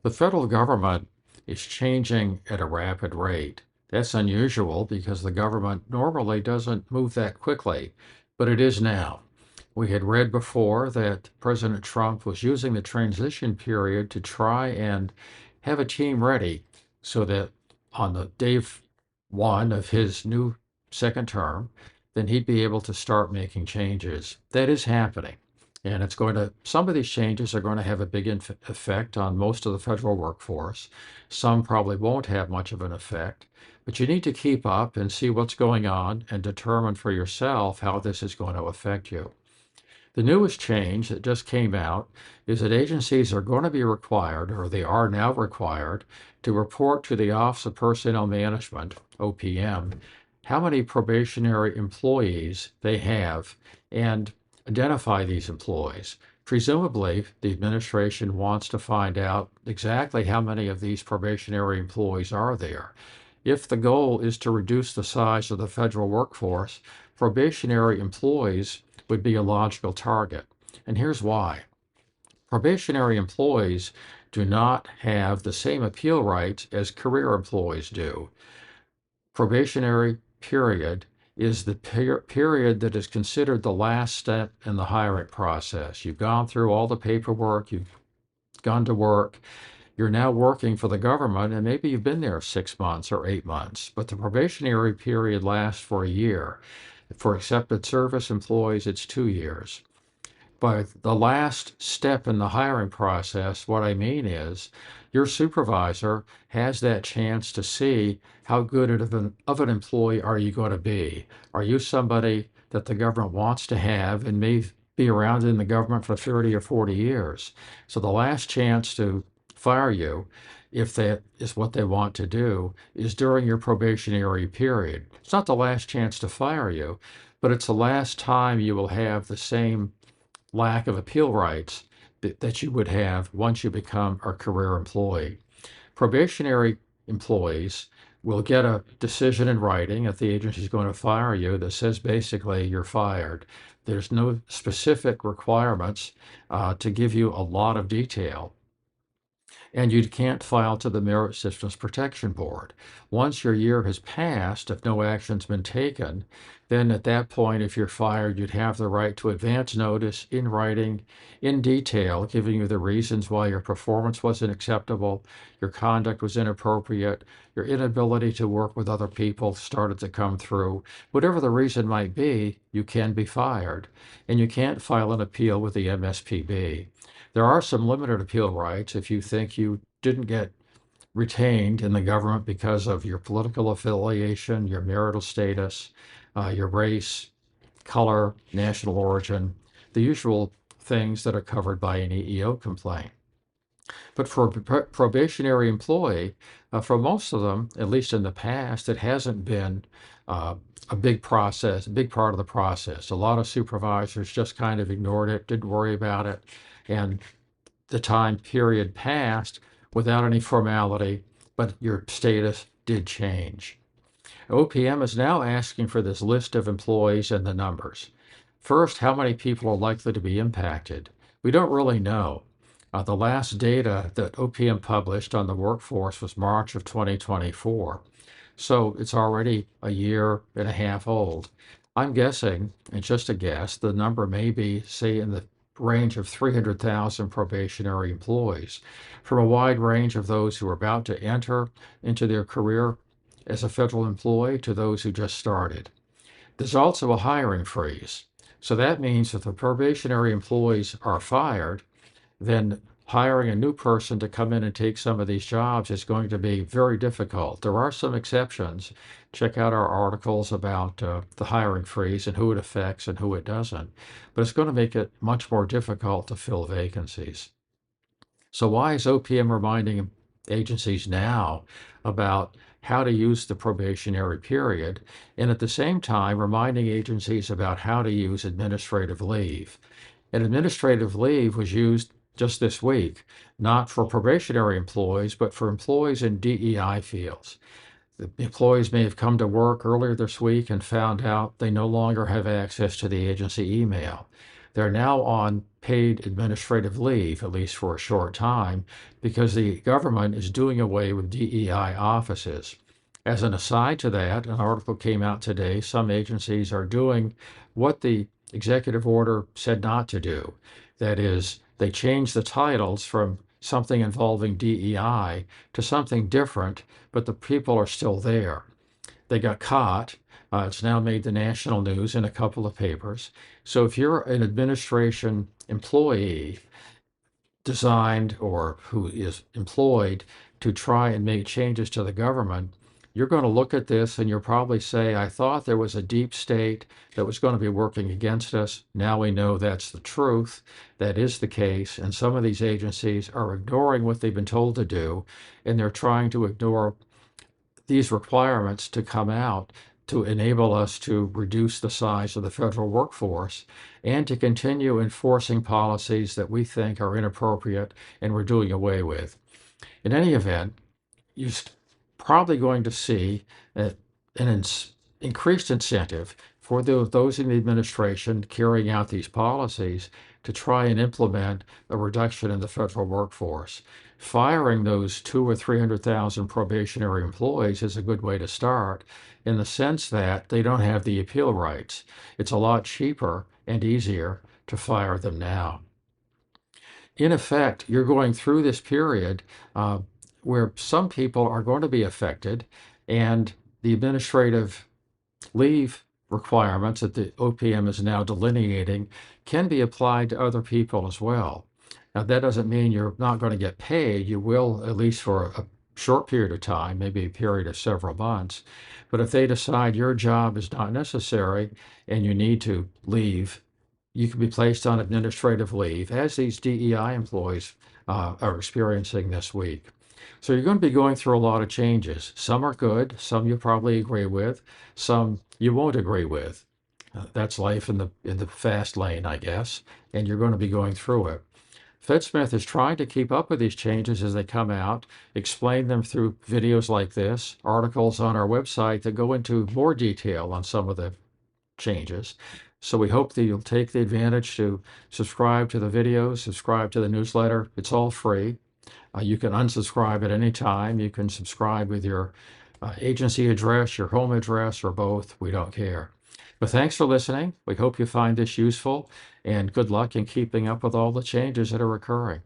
The federal government is changing at a rapid rate. That's unusual because the government normally doesn't move that quickly, but it is now. We had read before that President Trump was using the transition period to try and have a team ready so that on the day 1 of his new second term, then he'd be able to start making changes. That is happening. And some of these changes are going to have a big effect on most of the federal workforce. Some probably won't have much of an effect, but you need to keep up and see what's going on and determine for yourself how this is going to affect you. The newest change that just came out is that agencies are going to be required, or they are now required, to report to the Office of Personnel Management, OPM, how many probationary employees they have and identify these employees. Presumably, the administration wants to find out exactly how many of these probationary employees are there. If the goal is to reduce the size of the federal workforce, probationary employees would be a logical target. And here's why. Probationary employees do not have the same appeal rights as career employees do. Probationary period is the period that is considered the last step in the hiring process. You've gone through all the paperwork, you've gone to work, you're now working for the government, and maybe you've been there 6 months or 8 months, but the probationary period lasts for a year. For accepted service employees, it's 2 years. By the last step in the hiring process, what I mean is your supervisor has that chance to see how good of an employee are you going to be. Are you somebody that the government wants to have and may be around in the government for 30 or 40 years? So the last chance to fire you, if that is what they want to do, is during your probationary period. It's not the last chance to fire you, but it's the last time you will have the same lack of appeal rights that you would have once you become a career employee. Probationary employees will get a decision in writing if the agency is going to fire you that says basically you're fired. There's no specific requirements to give you a lot of detail. And you can't file to the Merit Systems Protection Board. Once your year has passed, if no action's been taken, then at that point, if you're fired, you'd have the right to advance notice in writing, in detail, giving you the reasons why your performance wasn't acceptable, your conduct was inappropriate, your inability to work with other people started to come through. Whatever the reason might be, you can be fired, and you can't file an appeal with the MSPB. There are some limited appeal rights if you think you didn't get retained in the government because of your political affiliation, your marital status, your race, color, national origin, the usual things that are covered by an EEO complaint. But for a probationary employee, for most of them, at least in the past, it hasn't been a big process, a big part of the process. A lot of supervisors just kind of ignored it, didn't worry about it, and the time period passed without any formality, but your status did change. OPM is now asking for this list of employees and the numbers. First, how many people are likely to be impacted? We don't really know. The last data that OPM published on the workforce was March of 2024. So it's already a year and a half old. I'm guessing, and just a guess, the number may be, say, in the range of 300,000 probationary employees, from a wide range of those who are about to enter into their career as a federal employee to those who just started. There's also a hiring freeze. So that means if the probationary employees are fired, then hiring a new person to come in and take some of these jobs is going to be very difficult. There are some exceptions. Check out our articles about the hiring freeze and who it affects and who it doesn't. But it's going to make it much more difficult to fill vacancies. So why is OPM reminding agencies now about how to use the probationary period, and at the same time reminding agencies about how to use administrative leave? And administrative leave was used just this week, not for probationary employees, but for employees in DEI fields. The employees may have come to work earlier this week and found out they no longer have access to the agency email. They're now on paid administrative leave, at least for a short time, because the government is doing away with DEI offices. As an aside to that, an article came out today. Some agencies are doing what the executive order said not to do. That is, they changed the titles from something involving DEI to something different, but the people are still there. They got caught. It's now made the national news in a couple of papers. So if you're an administration employee designed or who is employed to try and make changes to the government, you're going to look at this and you'll probably say, I thought there was a deep state that was going to be working against us. Now we know that's the truth. That is the case. And some of these agencies are ignoring what they've been told to do, and they're trying to ignore these requirements to come out to enable us to reduce the size of the federal workforce and to continue enforcing policies that we think are inappropriate and we're doing away with. In any event, you're probably going to see an increased incentive for those in the administration carrying out these policies to try and implement a reduction in the federal workforce. Firing those 200,000 or 300,000 probationary employees is a good way to start in the sense that they don't have the appeal rights. It's a lot cheaper and easier to fire them now. In effect, you're going through this period where some people are going to be affected, and the administrative leave requirements that the OPM is now delineating can be applied to other people as well. Now, that doesn't mean you're not going to get paid. You will, at least for a short period of time, maybe a period of several months. But if they decide your job is not necessary and you need to leave, you can be placed on administrative leave, as these DEI employees are experiencing this week. So you're going to be going through a lot of changes. Some are good, some you'll probably agree with, some you won't agree with. That's life in the fast lane, I guess, and you're going to be going through it. FedSmith is trying to keep up with these changes as they come out, explain them through videos like this, articles on our website that go into more detail on some of the changes. So we hope that you'll take the advantage to subscribe to the videos, subscribe to the newsletter. It's all free. You can unsubscribe at any time. You can subscribe with your agency address, your home address, or both. We don't care. But thanks for listening. We hope you find this useful, and good luck in keeping up with all the changes that are occurring.